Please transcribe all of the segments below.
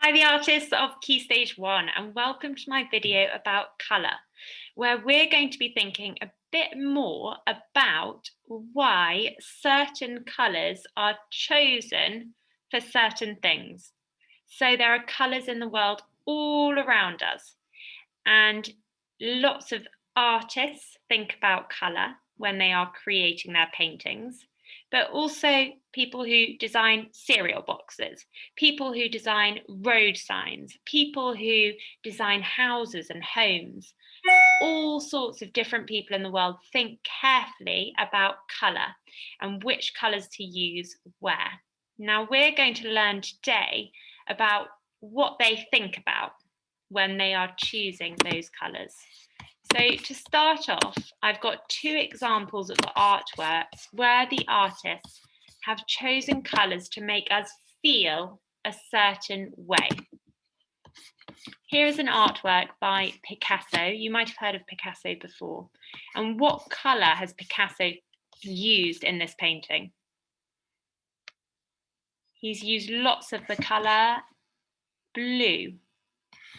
Hi, the artists of Key Stage 1, and welcome to my video about colour, where we're going to be thinking a bit more about why certain colours are chosen for certain things. So there are colours in the world all around us, and lots of artists think about colour when they are creating their paintings, but also people who design cereal boxes, people who design road signs, people who design houses and homes. All sorts of different people in the world think carefully about colour and which colours to use where. Now, we're going to learn today about what they think about when they are choosing those colours. So to start off, I've got two examples of artworks where the artists have chosen colours to make us feel a certain way. Here is an artwork by Picasso. You might have heard of Picasso before. And what colour has Picasso used in this painting? He's used lots of the colour blue.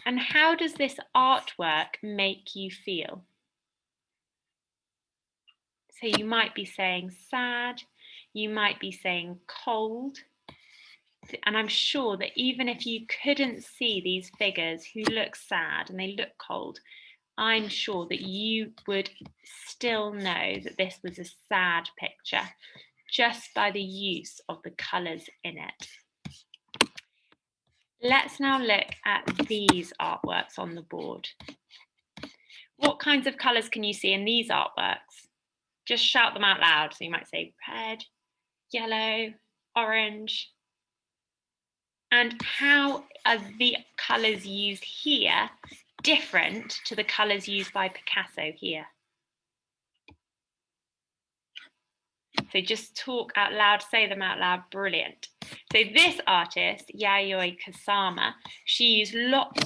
And how does this artwork make you feel? So you might be saying sad, you might be saying cold. And I'm sure that even if you couldn't see these figures who look sad and they look cold, I'm sure that you would still know that this was a sad picture just by the use of the colours in it. Let's now look at these artworks on the board. What kinds of colours can you see in these artworks? Just shout them out loud. So you might say red, yellow, orange. And how are the colours used here different to the colours used by Picasso here? So just talk out loud, say them out loud, brilliant. So this artist, Yayoi Kusama, she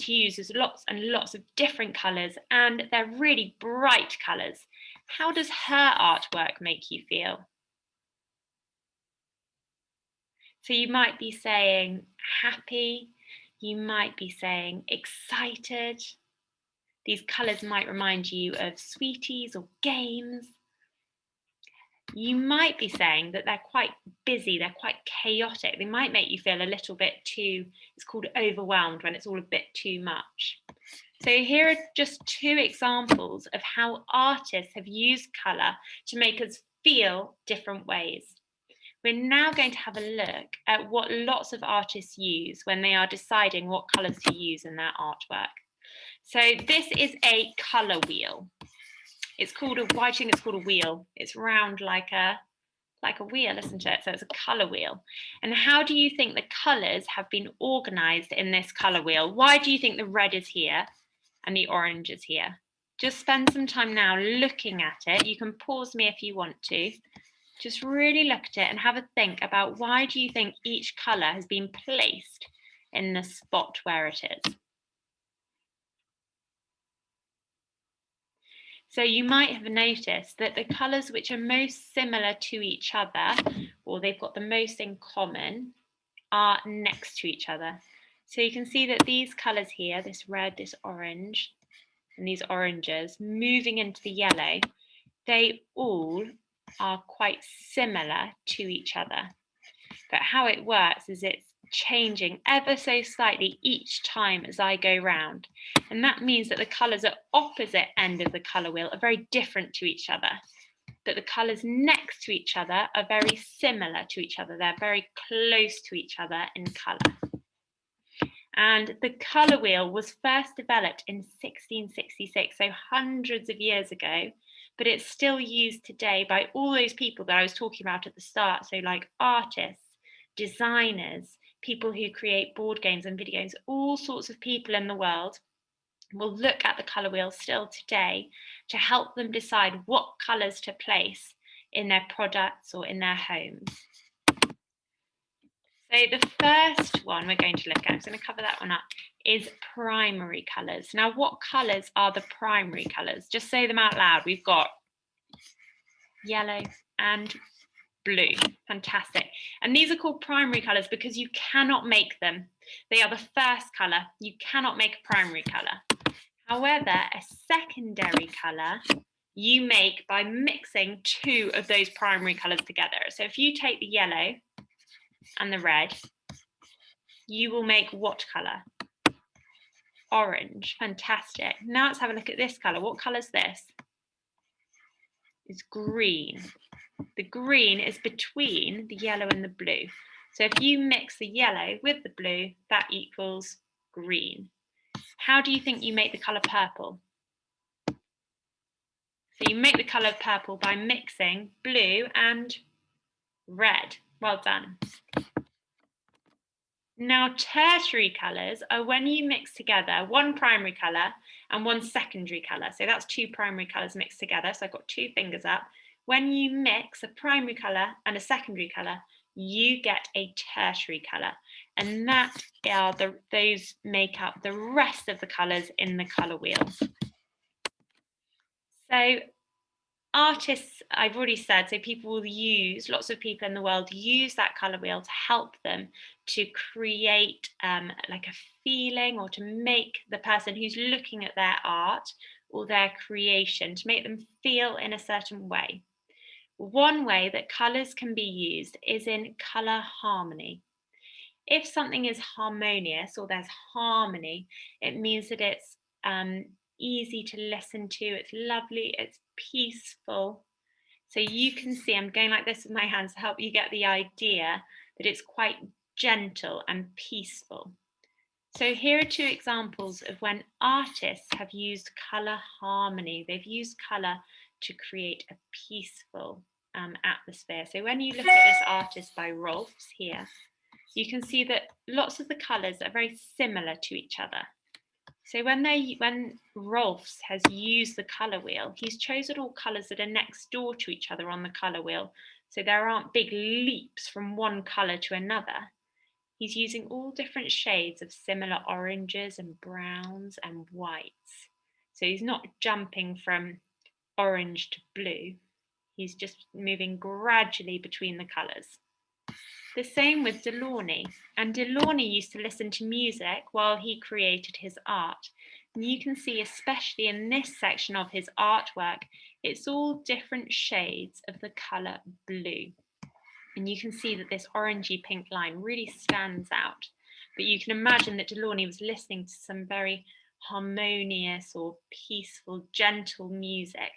uses lots and lots of different colours, and they're really bright colours. How does her artwork make you feel? So you might be saying happy, you might be saying excited. These colours might remind you of sweeties or games. You might be saying that they're quite busy, they're quite chaotic. They might make you feel a little bit too, it's called overwhelmed, when it's all a bit too much. So here are just two examples of how artists have used colour to make us feel different ways. We're now going to have a look at what lots of artists use when they are deciding what colours to use in their artwork. So this is a colour wheel. It's called why do you think it's called a wheel? It's round like a wheel, isn't it? So it's a colour wheel. And how do you think the colours have been organised in this colour wheel? Why do you think the red is here and the orange is here? Just spend some time now looking at it. You can pause me if you want to. Just really look at it and have a think about why do you think each colour has been placed in the spot where it is. So you might have noticed that the colours which are most similar to each other, or they've got the most in common, are next to each other. So you can see that these colours here, this red, this orange, and these oranges, moving into the yellow, they all are quite similar to each other. But how it works is it's changing ever so slightly each time as I go round. And that means that the colours at opposite end of the colour wheel are very different to each other. But the colours next to each other are very similar to each other. They're very close to each other in colour. And the colour wheel was first developed in 1666, so hundreds of years ago, but it's still used today by all those people that I was talking about at the start. So like artists, designers, people who create board games and video games, all sorts of people in the world will look at the colour wheel still today to help them decide what colours to place in their products or in their homes. So the first one we're going to look at, I'm going to cover that one up, is primary colours. Now, what colours are the primary colours? Just say them out loud. We've got yellow and blue. Fantastic. And these are called primary colours because you cannot make them. They are the first colour. You cannot make a primary colour. However, a secondary colour you make by mixing two of those primary colours together. So if you take the yellow and the red, you will make what colour? Orange. Fantastic. Now let's have a look at this colour. What colour is this? It's green. The green is between the yellow and the blue. So if you mix the yellow with the blue, that equals green. How do you think you make the colour purple? So you make the colour purple by mixing blue and red. Well done. Now, tertiary colours are when you mix together one primary colour and one secondary colour. So that's two primary colours mixed together. So I've got two fingers up. When you mix a primary colour and a secondary colour, you get a tertiary colour. And those make up the rest of the colours in the colour wheel. So artists, I've already said, so people will use, lots of people in the world use that colour wheel to help them to create like a feeling, or to make the person who's looking at their art or their creation, to make them feel in a certain way. One way that colours can be used is in colour harmony. If something is harmonious or there's harmony, it means that it's easy to listen to, it's lovely, it's peaceful. So you can see, I'm going like this with my hands to help you get the idea that it's quite gentle and peaceful. So here are two examples of when artists have used colour harmony. They've used colour to create a peaceful atmosphere. So when you look at this artist by Rolfs here, you can see that lots of the colours are very similar to each other. So when Rolfs has used the colour wheel, he's chosen all colours that are next door to each other on the colour wheel. So there aren't big leaps from one colour to another. He's using all different shades of similar oranges and browns and whites. So he's not jumping from orange to blue. He's just moving gradually between the colours. The same with Delaunay, and Delaunay used to listen to music while he created his art. And you can see, especially in this section of his artwork, it's all different shades of the colour blue. And you can see that this orangey pink line really stands out. But you can imagine that Delaunay was listening to some very harmonious or peaceful, gentle music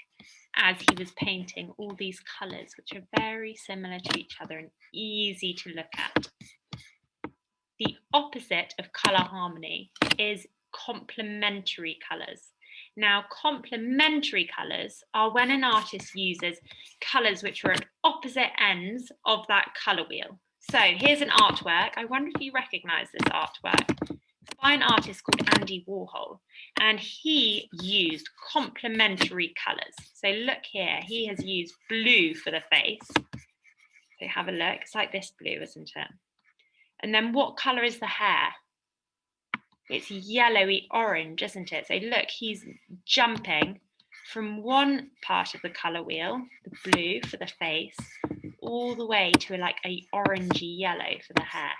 as he was painting all these colours, which are very similar to each other and easy to look at. The opposite of colour harmony is complementary colours. Now, complementary colours are when an artist uses colours which are at opposite ends of that colour wheel. So here's an artwork. I wonder if you recognise this artwork. It's by an artist called Andy Warhol, and he used complementary colours. So look here, he has used blue for the face. So have a look, it's like this blue, isn't it? And then what colour is the hair? It's yellowy orange, isn't it? So look, he's jumping from one part of the colour wheel, the blue for the face, all the way to like a orangey yellow for the hair.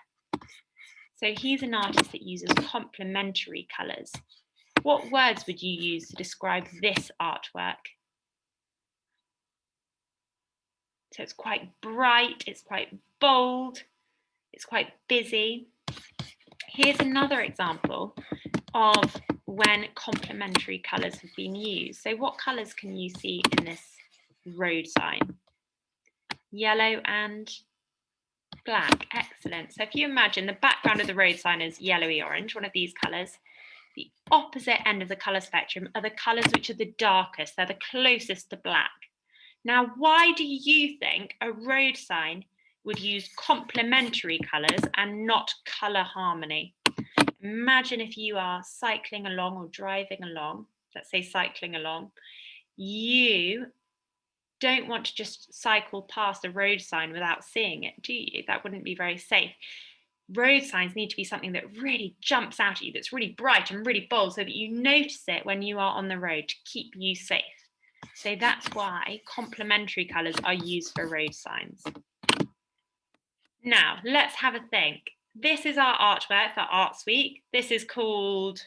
So he's an artist that uses complementary colours. What words would you use to describe this artwork? So it's quite bright, it's quite bold, it's quite busy. Here's another example of when complementary colours have been used. So what colours can you see in this road sign? Yellow and black. Excellent. So if you imagine the background of the road sign is yellowy orange, one of these colours, the opposite end of the colour spectrum are the colours which are the darkest. They're the closest to black. Now, why do you think a road sign would use complementary colours and not colour harmony? Imagine if you are cycling along or driving along, let's say cycling along, you don't want to just cycle past a road sign without seeing it, do you? That wouldn't be very safe. Road signs need to be something that really jumps out at you, that's really bright and really bold, so that you notice it when you are on the road to keep you safe. So that's why complementary colours are used for road signs. Now, let's have a think. This is our artwork for Arts Week. This is called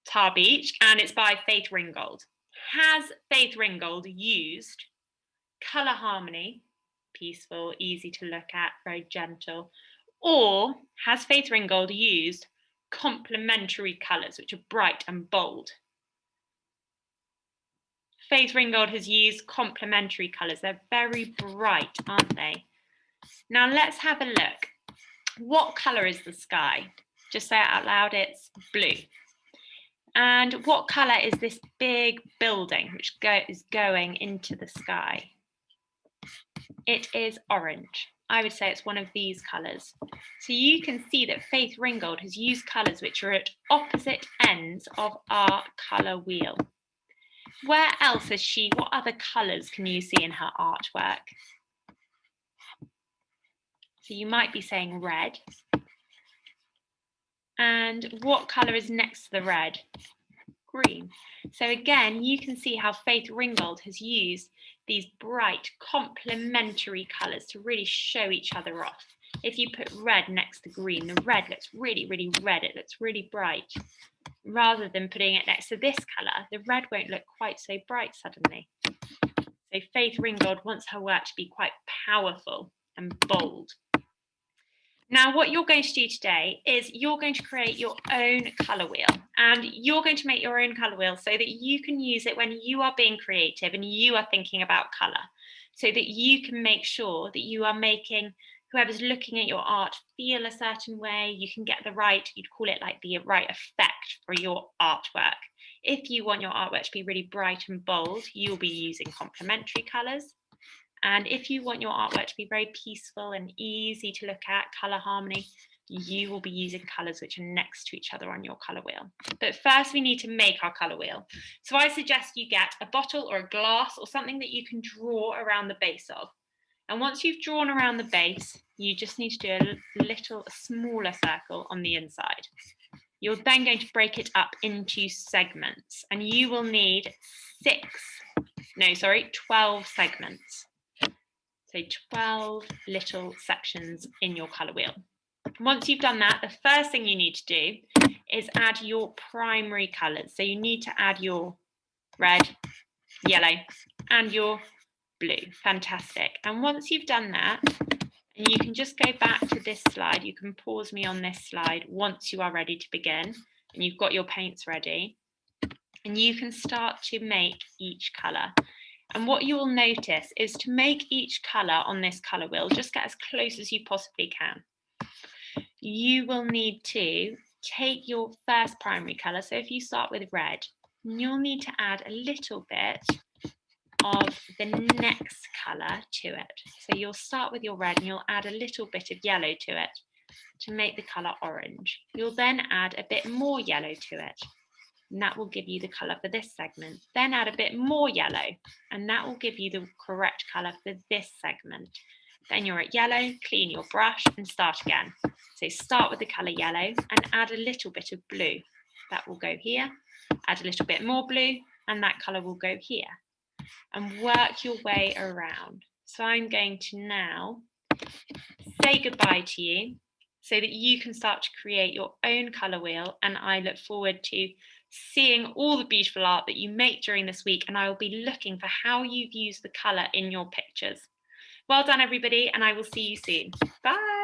Tar Beach, and it's by Faith Ringgold. Has Faith Ringgold used colour harmony, peaceful, easy to look at, very gentle, or has Faith Ringgold used complementary colours, which are bright and bold? Faith Ringgold has used complementary colours. They're very bright, aren't they? Now let's have a look. What colour is the sky? Just say it out loud, it's blue. And what colour is this big building which is going into the sky? It is orange. I would say it's one of these colours. So you can see that Faith Ringgold has used colours which are at opposite ends of our colour wheel. Where else has she, what other colours can you see in her artwork? So you might be saying red. And what colour is next to the red? Green. So again, you can see how Faith Ringgold has used these bright complementary colours to really show each other off. If you put red next to green, the red looks really, really red. It looks really bright. Rather than putting it next to this colour, the red won't look quite so bright suddenly. So Faith Ringgold wants her work to be quite powerful and bold. Now, what you're going to do today is you're going to create your own colour wheel, and you're going to make your own colour wheel so that you can use it when you are being creative and you are thinking about colour, so that you can make sure that you are making whoever's looking at your art feel a certain way. You can get the right, you'd call it like the right effect for your artwork. If you want your artwork to be really bright and bold, you'll be using complementary colours. And if you want your artwork to be very peaceful and easy to look at, colour harmony, you will be using colours which are next to each other on your colour wheel. But first we need to make our colour wheel. So I suggest you get a bottle or a glass or something that you can draw around the base of. And once you've drawn around the base, you just need to do a smaller circle on the inside. You're then going to break it up into segments, and you will need 12 segments. So 12 little sections in your colour wheel. Once you've done that, the first thing you need to do is add your primary colours. So you need to add your red, yellow, and your blue. Fantastic. And once you've done that, and you can just go back to this slide, you can pause me on this slide once you are ready to begin and you've got your paints ready, and you can start to make each colour. And what you will notice is to make each colour on this colour wheel, just get as close as you possibly can. You will need to take your first primary colour. So if you start with red, you'll need to add a little bit of the next colour to it. So you'll start with your red and you'll add a little bit of yellow to it to make the colour orange. You'll then add a bit more yellow to it, and that will give you the colour for this segment. Then add a bit more yellow, and that will give you the correct colour for this segment. Then you're at yellow, clean your brush and start again. So start with the colour yellow and add a little bit of blue. That will go here. Add a little bit more blue and that colour will go here. And work your way around. So I'm going to now say goodbye to you so that you can start to create your own colour wheel, and I look forward to seeing all the beautiful art that you make during this week, and I will be looking for how you've used the colour in your pictures. Well done everybody, and I will see you soon. Bye.